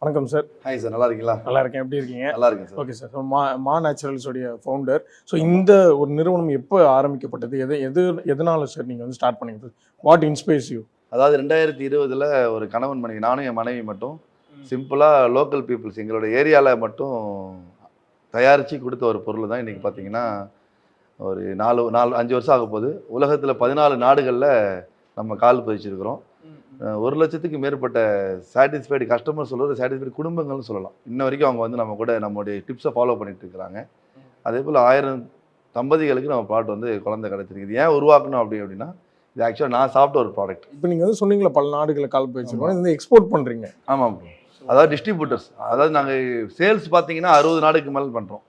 வணக்கம் sir. Hi sir, நல்லா இருக்கீங்களா? நல்லா இருக்கேன். எப்படி இருக்கீங்க? நல்லா இருக்கேன் சார். Okay sir. ஸோ மா நேச்சுரல்ஸோடைய ஃபவுண்டர். ஸோ இந்த ஒரு நிறுவனம் எப்போ ஆரம்பிக்கப்பட்டது? எதனால சார் நீங்கள் வந்து ஸ்டார்ட் பண்ணீங்க? What inspires you? அதாவது 2020 ஒரு கணவன் மனைவி, நானும் என் மனைவி மட்டும் சிம்பிளாக லோக்கல் பீப்புள்ஸ் எங்களோட ஏரியாவில் மட்டும் தயாரித்து கொடுத்த ஒரு பொருள் தான் இன்றைக்கி பார்த்தீங்கன்னா ஒரு 5 வருஷம் ஆக போகுது. உலகத்தில் 14 நாடுகளில் நம்ம கால் பதிச்சிருக்கிறோம். 1,00,000க்கு மேற்பட்ட சாட்டிஸ்ஃபைடு கஸ்டமர் சொல்கிறது, சாட்டிஸ்ஃபைடு குடும்பங்கள்னு சொல்லலாம். இன்ன வரைக்கும் அவங்க வந்து நம்ம கூட நம்மளுடைய டிப்ஸை ஃபாலோ பண்ணிட்டு இருக்கிறாங்க. அதே போல் 1000 தம்பதிகளுக்கு நம்ம ப்ராடக்ட் வந்து குழந்தை கிடச்சிருக்கு. ஏன் உருவாக்கணும் அப்படின்னா இது ஆக்சுவலாக நான் சாப்பிட்ட ஒரு ப்ராடக்ட். இப்போ நீங்கள் வந்து சொன்னீங்களா பல நாடுகளை கால் பதிச்சிருக்கோம், இது எக்ஸ்போர்ட் பண்ணுறீங்க? ஆமாம், அதாவது டிஸ்ட்ரிபியூட்டர்ஸ், அதாவது நாங்கள் சேல்ஸ் பார்த்தீங்கன்னா 60 நாடுக்கு மேலே பண்ணுறோம்.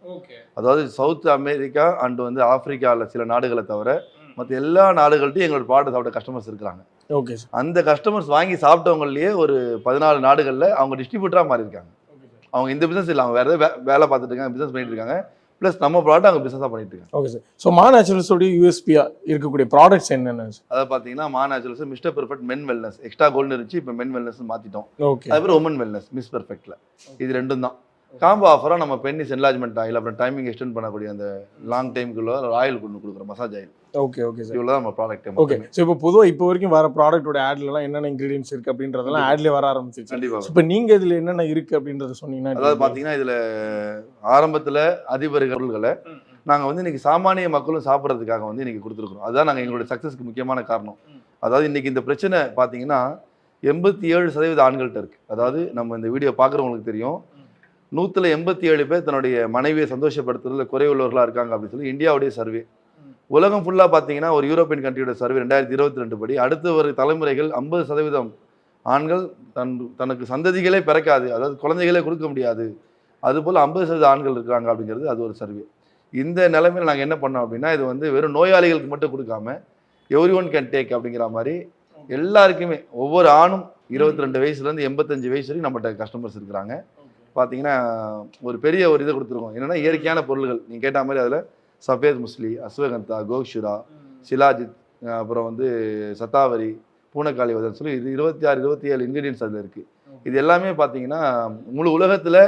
அதாவது சவுத் அமெரிக்கா அண்ட் வந்து ஆப்பிரிக்காவில் சில நாடுகளை தவிர மற்ற எல்லா நாடுகள்ட்டையும் எங்களோட ப்ராடக்ட் சாப்பிட்ட கஸ்டமர்ஸ் இருக்கிறாங்க. ஓகே. அந்த கஸ்டமர்ஸ் வாங்கி சாப்பிட்டவங்களையே ஒரு 14 நாடுகளில் அவங்க டிஸ்ட்ரிபியூட்டராக மாறி இருக்காங்க. அவங்க இந்த பிஸ்னஸ் இல்லை, அவங்க வேறு வேலை பார்த்துட்டு இருக்காங்க, பிஸ்னஸ் பண்ணிட்டு இருக்காங்க. ப்ளஸ் நம்ம ப்ராடக்ட் அவங்க பிஸ்னஸாக பண்ணிட்டு இருக்காங்க. Okay sir. ஸோ மா நேச்சுரல்ஸோடைய யூஎஸ்பியாக இருக்கக்கூடிய ப்ராடக்ட்ஸ் என்னென்ன? அதை பார்த்தீங்கன்னா மா naturals mister perfect men wellness, extra gold இருந்துச்சு, இப்போ மென் வெல்னஸ் மாற்றிட்டோம். ஓகே. அதுக்கப்புறம் உமன் வெல்னஸ் மிஸ் பெர்ஃபெக்டில். இது ரெண்டும் தான் காம்போ ஆஃபராக. நம்ம பென்னிஸ் என்லார்ஜ்மெண்ட் ஆயில், அப்புறம் டைமிங் எக்ஸ்டெண்ட் பண்ணக்கூடிய அந்த லாங் டைமுக்குள்ள ஆயில் கொண்டு கொடுக்குறோம், massage oil. Okay okay sir. இவ்வளோ தான் நம்ம ப்ராடக்ட். ஓகே. ஸோ இப்போ பொதுவாக இப்போ வரைக்கும் வர ப்ராடக்ட்டோட ஆட்லலாம் என்னென்ன இன்க்ரீடியன்ஸ் இருக்குது அப்படின்றதெல்லாம் ஆட்லேயே வர ஆரம்பிச்சிச்சு. கண்டிப்பாக. இப்போ நீங்கள் இதில் என்னென்ன இருக்குது அப்படின்றத சொன்னீங்கன்னா? அதாவது பார்த்தீங்கன்னா இதில் ஆரம்பத்தில் அதிபர்கள்களை நாங்கள் வந்து இன்றைக்கி சாமானிய மக்களும் சாப்பிட்றதுக்காக வந்து இன்றைக்கி கொடுத்துருக்குறோம். அதுதான் நாங்கள் எங்களுடைய சக்ஸஸ்க்கு முக்கியமான காரணம். அதாவது இன்றைக்கி இந்த பிரச்சனை பார்த்தீங்கன்னா 87% ஆண்கள்கிட்ட இருக்குது. அதாவது நம்ம இந்த வீடியோ பார்க்குறவங்களுக்கு தெரியும், 187 பேர் தன்னுடைய மனைவியை சந்தோஷப்படுத்துறதுல குறைவுள்ளவர்களாக இருக்காங்க அப்படின்னு சொல்லி இந்தியாவுடைய சர்வே. உலகம் ஃபுல்லாக பார்த்தீங்கன்னா ஒரு யூரோப்பியன் கண்ட்ரியோட சர்வே 2022 படி அடுத்த ஒரு தலைமுறைகள் 50% ஆண்கள் தனக்கு சந்ததிகளே பிறக்காது, அதாவது குழந்தைகளே கொடுக்க முடியாது, அதுபோல் 50% ஆண்கள் இருக்கிறாங்க அப்படிங்கிறது அது ஒரு சர்வே. இந்த நிலைமையில் நாங்கள் என்ன பண்ணோம் அப்படின்னா, இது வந்து வெறும் நோயாளிகளுக்கு மட்டும் கொடுக்காம எவ்ரி ஒன் கேன் டேக் அப்படிங்கிற மாதிரி எல்லாருக்குமே, ஒவ்வொரு ஆணும் 22 வயசுலேருந்து 85 வயசு வரைக்கும் நம்மகிட்ட கஸ்டமர்ஸ் இருக்கிறாங்க. பார்த்தீங்கன்னா ஒரு பெரிய ஒரு இதை கொடுத்துருக்கோம். என்னென்னா இயற்கையான பொருள்கள் நீங்கள் கேட்ட மாதிரி அதில் சஃபேத் முஸ்லி, அஸ்வகந்தா, கோக்ஷுரா, சிலாஜித், அப்புறம் வந்து சத்தாவரி, பூனைக்காளி வதன்னு சொல்லி இது 26-27 இன்க்ரீடியன்ஸ் அதில் இருக்குது. இது எல்லாமே பார்த்தீங்கன்னா முழு உலகத்தில்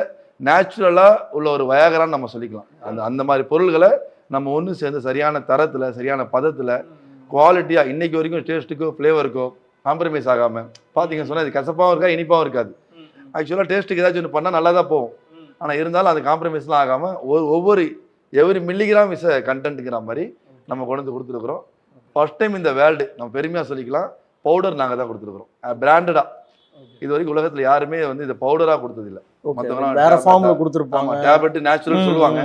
நேச்சுரலாக உள்ள ஒரு வயாகரான்னு நம்ம சொல்லிக்கலாம். அந்த மாதிரி பொருள்களை நம்ம ஒன்று சேர்ந்து சரியான தரத்தில், சரியான பதத்தில், குவாலிட்டியாக, இன்றைக்கி வரைக்கும் டேஸ்ட்டுக்கோ ஃப்ளேவருக்கோ காம்ப்ரமைஸ் ஆகாமல் பார்த்தீங்கன்னு சொன்னால் இது கசப்பாகவும் இருக்கா, இனிப்பாகவும் இருக்காது. ஆக்சுவலாக டேஸ்ட்டுக்கு ஏதாச்சும் ஒன்று பண்ணால் நல்லா தான் போகும், ஆனால் இருந்தாலும் அது காம்ப்ரமைஸ்லாம் ஆகாமல் ஒவ்வொரு எவ்ரி மில்லிகிராம் இஸ் கண்டென்ட்டுங்கிற மாதிரி நம்ம கொண்டு வந்து கொடுத்துருக்குறோம். ஃபர்ஸ்ட் டைம் இந்த வேர்ல்டு நம்ம பெருமையாக சொல்லிக்கலாம், பவுடர் நாங்கள் தான் கொடுத்துருக்குறோம் பிராண்டடாக. இது வரைக்கும் உலகத்தில் யாருமே வந்து இந்த பவுடராக கொடுத்ததில்லை. வேற ஃபார்ம்ல கொடுத்துருப்பாங்க. டேப்லெட் நேச்சுரல் சொல்லுவாங்க.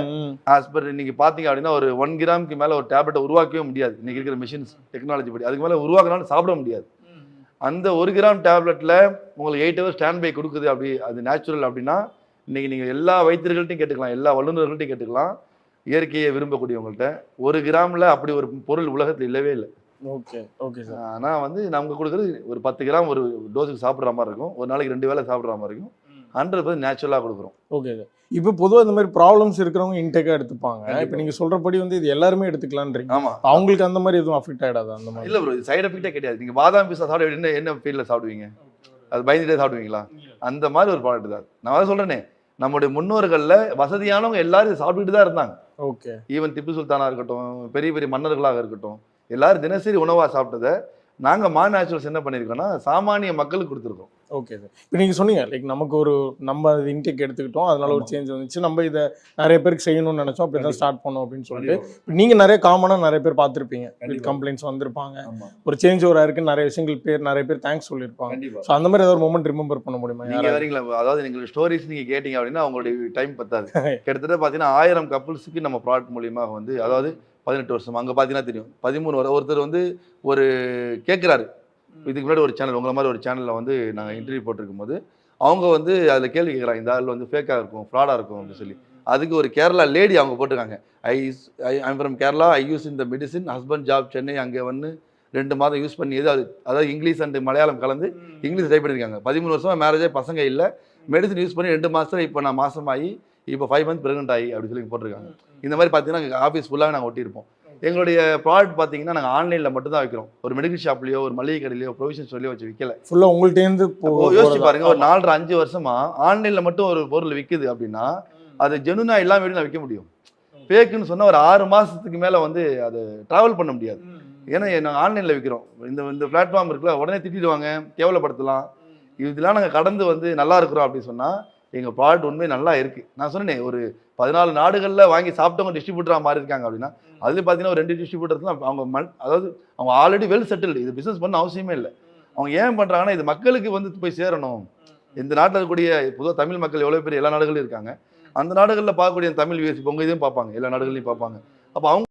ஆஸ் பர் இன்னைக்கு பார்த்தீங்க அப்படின்னா ஒரு 1 கிராமுக்கு மேலே ஒரு டேப்லெட்டை உருவாக்கவே முடியாது இன்னைக்கு இருக்கிற மிஷின்ஸ் டெக்னாலஜி படி. அதுக்கு மேலே உருவாக்கினாலும் சாப்பிட முடியாது. அந்த 1 கிராம் டேப்லெட்டில் உங்களுக்கு 8 ஹவர்ஸ் ஸ்டாண்ட் பை கொடுக்குது. அப்படி அது நேச்சுரல் அப்படின்னா இன்னைக்கு நீங்கள் எல்லா வைத்தியர்கள்ட்டையும் கேட்டுக்கலாம், எல்லா வல்லுநர்கள்ட்டையும் கேட்டுக்கலாம், இயற்கையை விரும்பக்கூடியவங்கள்ட்ட 1 கிராமில் அப்படி ஒரு பொருள் உலகத்தில் இல்லவே இல்லை. Okay okay sir. ஆனால் வந்து நமக்கு கொடுக்குறது ஒரு 10 கிராம் ஒரு டோஸுக்கு சாப்பிட்ற மாதிரி இருக்கும், ஒரு நாளைக்கு 2 வேளை சாப்பிட்ற மாதிரி இருக்கும். 100% நேச்சுரலாக கொடுக்குறோம். Okay sir. இப்போ பொதுவாக இந்த மாதிரி ப்ராப்ளம்ஸ் இருக்கிறவங்க இன்டேக்காக எடுத்துப்பாங்க. இப்போ நீங்கள் சொல்கிறபடி வந்து இது எல்லாருமே எடுத்துக்கலான்றீங்க. ஆமாம். அவங்களுக்கு அந்த மாதிரி எதுவும் அஃபெக்ட் ஆகிடாதா? அந்த மாதிரி இல்லை ப்ரோ, இது சைட் எஃபெக்டே கிடையாது. நீங்கள் பாதாம் பீஸா சாப்பிட என்ன ஃபீல்டில் சாப்பிடுவீங்க? அது பயந்துட்டே சாப்பிடுவீங்களா? அந்த மாதிரி ஒரு ப்ராடக்ட் தான். நான் அதை சொல்கிறேனே, நம்முடைய முன்னோர்களில் வசதியானவங்க எல்லாரும் சாப்பிட்டுட்டு தான் இருந்தாங்க. ஓகே. ஈவன் திப்பு சுல்தானாக இருக்கட்டும், பெரிய பெரிய மன்னர்களாக இருக்கட்டும், எல்லாரும் தினசரி உணவாக சாப்பிட்டதை நாங்கள் மா நேச்சுரல்ஸ் என்ன பண்ணியிருக்கோம்னா சாமானிய மக்களுக்கு கொடுத்துருக்கோம். Okay sir. இப்போ நீங்கள் சொன்னீங்க லைக் நமக்கு நம்ம இன்டேக் எடுத்துக்கிட்டோம், அதனால ஒரு சேஞ்ச் வந்துச்சு, நம்ம இதை நிறைய பேருக்கு செய்யணும்னு நினச்சோம், அப்படி தான் ஸ்டார்ட் பண்ணோம் அப்படின்னு சொல்லிட்டு நீங்கள் நிறைய காமனாக நிறைய பேர் பார்த்துருப்பீங்க, கம்ப்ளைண்ட்ஸ் வந்திருப்பாங்க, ஒரு சேஞ்ச் ஓவராக இருக்குன்னு நிறைய பேர் தேங்க்ஸ் சொல்லியிருப்பாங்க. ஸோ அந்த மாதிரி ஏதாவது மொமெண்ட் ரிமெம்பர் பண்ண முடியுமா? நீங்கள் வரீங்களா? அதாவது எங்களுக்கு ஸ்டோரிஸ் நீங்கள் கேட்டிங்க அப்படின்னா அவங்களுடைய டைம் பத்தாது. கிட்டத்தட்ட பார்த்தீங்கன்னா 1000 கப்புள்ஸுக்கு நம்ம ப்ராடக்ட் மூலியமாக வந்து, அதாவது 18 வருஷம் அங்கே பார்த்தீங்கன்னா தெரியும், 13 ஒருத்தர் வந்து ஒரு கேட்குறாரு. இதுக்கு முன்னாடி ஒரு சேனல், உங்களை மாதிரி ஒரு சேனலில் வந்து நாங்கள் இன்டர்வியூ போட்டிருக்கும் போது அவங்க வந்து அதில் கேள்வி கேட்குறாங்க, இந்த ஆள் வந்து ஃபேக்காக இருக்கும், ஃப்ராடாக இருக்கும் அப்படின்னு சொல்லி. அதுக்கு ஒரு கேரளா லேடி அவங்க போட்டிருக்காங்க, I from Kerala, I use இந்த மெடிசின், ஹஸ்பண்ட் ஜாப் சென்னை, அங்கே வந்து 2 மாதம் யூஸ் பண்ணியது. அதாவது இங்கிலீஷ் அண்ட் மலையாளம் கலந்து இங்கிலீஷ் டைப் பண்ணியிருக்காங்க. 13 வருஷமாக மேரேஜே பசங்க இல்லை, மெடிசின் யூஸ் பண்ணி 2 மாதத்தில் இப்போ நான் மாதமாகி இப்போ 5 மந்த் ப்ரெக்னென்ட் ஆகி அப்படி சொல்லி போட்டிருக்காங்க. இந்த மாதிரி பார்த்தீங்கன்னா ஆஃபீஸ் ஃபுல்லாக நாங்கள் ஒட்டியிருப்போம். எங்களுடைய ப்ராடக்ட் பார்த்தீங்கன்னா நாங்கள் ஆன்லைனில் மட்டும் தான் வைக்கிறோம். ஒரு மெடிக்கல் ஷாப்லையோ ஒரு மளிகை கடையிலையோ ப்ரொவிஷன் ஸ்டோர்லையோ வச்சு விற்கல. ஃபுல்லா உங்கள்ட்டேருந்து யோசிச்சு பாருங்க, ஒரு 4.5 வருஷமா ஆன்லைனில் மட்டும் ஒரு பொருள் விற்குது அப்படின்னா அது ஜெனுனா எல்லா வீடும் விற்க முடியும். ஃபேக்குன்னு சொன்னால் ஒரு 6 மாதத்துக்கு மேலே வந்து அது ட்ராவல் பண்ண முடியாது. ஏன்னா நாங்கள் ஆன்லைனில் விற்கிறோம். இந்த பிளாட்ஃபார்ம் இருக்குல்ல, உடனே திட்டிடுவாங்க, கேவலப்படுத்தலாம். இதெல்லாம் நாங்கள் கடந்து வந்து நல்லா இருக்கிறோம் அப்படின்னு சொன்னால் எங்கள் ப்ராடக்ட் உண்மை நல்லா இருக்குது. நான் சொன்னேன், ஒரு 14 நாடுகளில் வாங்கி சாப்பிட்டவங்க டிஸ்ட்ரிபியூட்டராக மாறி இருக்காங்க அப்படின்னா அதுலேயும் பார்த்தீங்கன்னா ஒரு 2 டிஸ்ட்ரிபியூட்டர்ஸ் தான் அவங்க அதாவது அவங்க ஆல்ரெடி வெல் செட்டில்டு. இது பிஸ்னஸ் பண்ண அவசியமே இல்லை. அவங்க ஏன் பண்ணுறாங்கன்னா இது மக்களுக்கு வந்து போய் சேரணும். இந்த நாட்டில் இருக்கக்கூடிய பொதுவாக தமிழ் மக்கள் எவ்வளோ பேர் எல்லா நாடுகளிலும் இருக்காங்க. அந்த நாடுகளில் பார்க்கக்கூடிய தமிழ் வியூஸ் இப்போ உங்கள் இதையும் பார்ப்பாங்க, எல்லா நாடுகளையும் பார்ப்பாங்க. அப்போ அவங்க